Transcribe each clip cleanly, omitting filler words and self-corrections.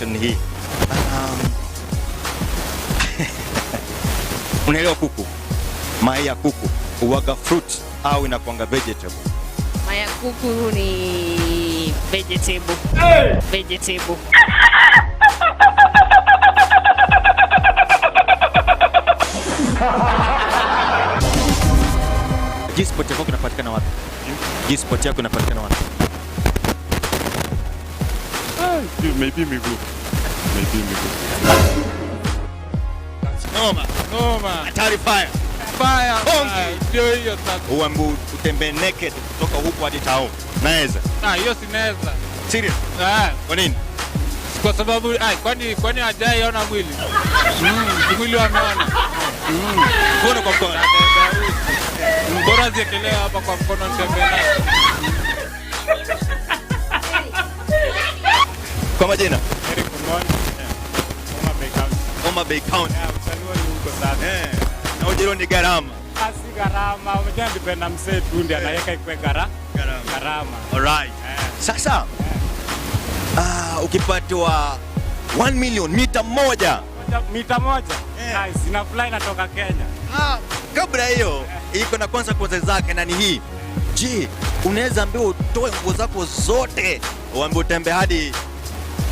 question hii. Unaelewa kuku? Mayai ya kuku huwaga fruit au inakuanga vegetable? Mayai ya kuku ni vegetable. Vegetable. G-spot yako inapatikana wapi? G-spot yako inapatikana wapi? Maybe miguu. Noma. Hatari fire. Ndio hiyo sasa. Uambu utembee naked kutoka huku hadi tao. Naweza. Hiyo sinaweza. Serious? Kwa nini? Kwa sababu kwani hajaiona mwili. Mwili wameona. Mkono kwa mkono. Bora ziekelea hapa kwa mkono nitembee nayo. Kwa majina? Eric Kumoni. Homa Bay County. Msaliwa ni huko sana. Na ujiro ni gharama. Si gharama, umejua dipenda msee tu ndiye anaweka ikwe gharama. Alright. Sasa ukipatiwa 1 million mita moja. Mita moja? Nice, ina fly natoka Kenya. Kabla hiyo iko na consequences zake na ni hii. Je, unaweza ambiwa utoe nguo zako zote uambiwe utembe hadi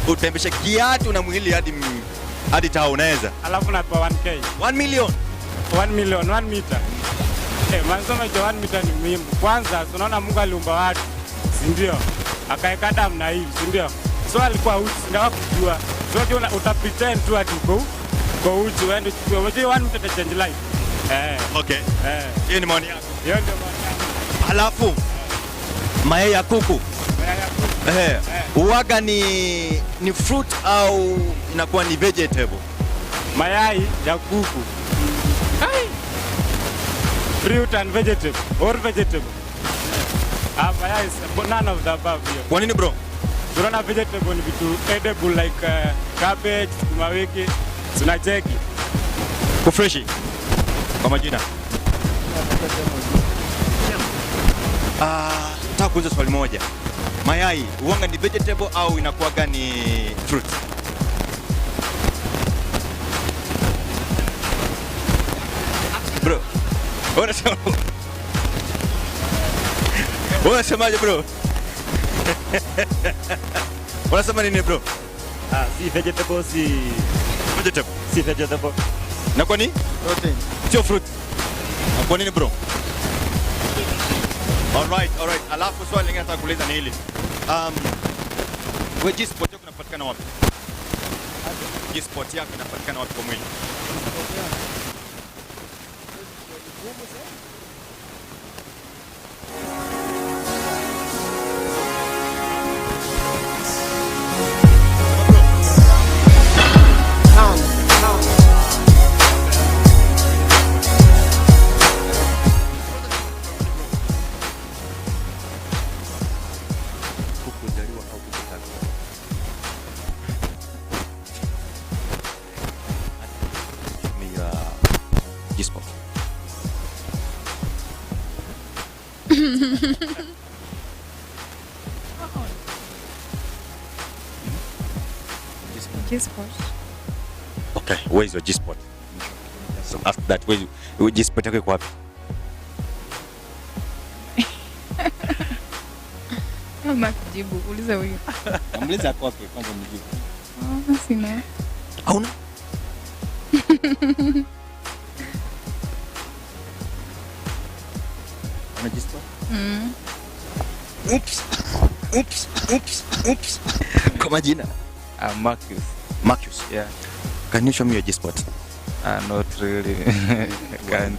utembeshe kiatu na mwili hadi tao unaweza? Alafu napewa 1k. 1 million. 1 million, 1 meter. Mwanzo 1 meter ni muhimu. Kwanza tunaona Mungu aliumba watu, si ndio? Akaeka Adam na Eve, si ndio? So alikuwa uchi, ndio kujua. So uta pretend tu ati uko uchi uende uchukue. Unajua 1 meter change life. Okay. Hiyo ni maoni yako. Hiyo ndio maoni yangu. Alafu mayai ya kuku. Uwaga ni fruit au inakuwa ni vegetable? Mayai ya kuku. Fruit and vegetable or vegetable. Mayai is none of the above here. Kwa nini bro? Tunaona vegetable ni vitu edible like cabbage, sukuma wiki, tunacheki. Kufreshi. Kwa majina? Nataka kuuliza swali moja. Mayai uwanga ni vegetable au inakuwaga ni fruit? Bro, unasemaje bro? Unasema nini bro? Si vegetable, Vegetable. si vegetable. Na kwa nini? Protein. Sio fruit. Na kwa nini bro? Alright. Alafu swali lingine nataka kuuliza ni hili. Wewe G-spot yako inapatikana wapi? G-spot yako inapatikana wapi kwa mwili? G-spot. G-spot. Okay, where is your G-spot? So after that, where G-spot yako iko wapi? Mama kujibu, uliza huyu. Muuliza kwake kwanza mjibu. Sina. Hauna? Una G-spot? Oops. Kwa majina? Marcus. Yeah. Can you show me your G-spot? Not really. Can't.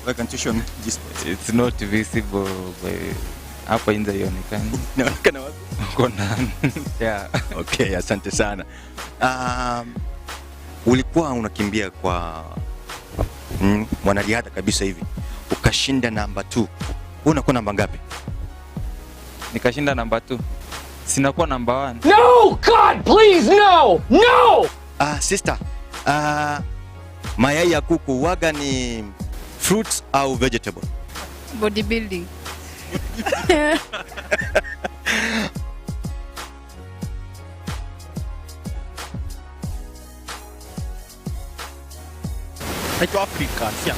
Why can't you show me G-spot? It's not visible by hapa nje ionekani. Inaonekana wapi? Kuna. Yeah. Okay, asante sana. Ulikuwa unakimbia kwa mwanariadha kabisa hivi. Ukashinda namba 2. Wewe unakuwa namba ngapi? Nikashinda namba 2. Sinakuwa namba 1. No, God, please, no. Sister, mayai ya kuku waga ni fruits au vegetable? Bodybuilding. naitwa Afrika, si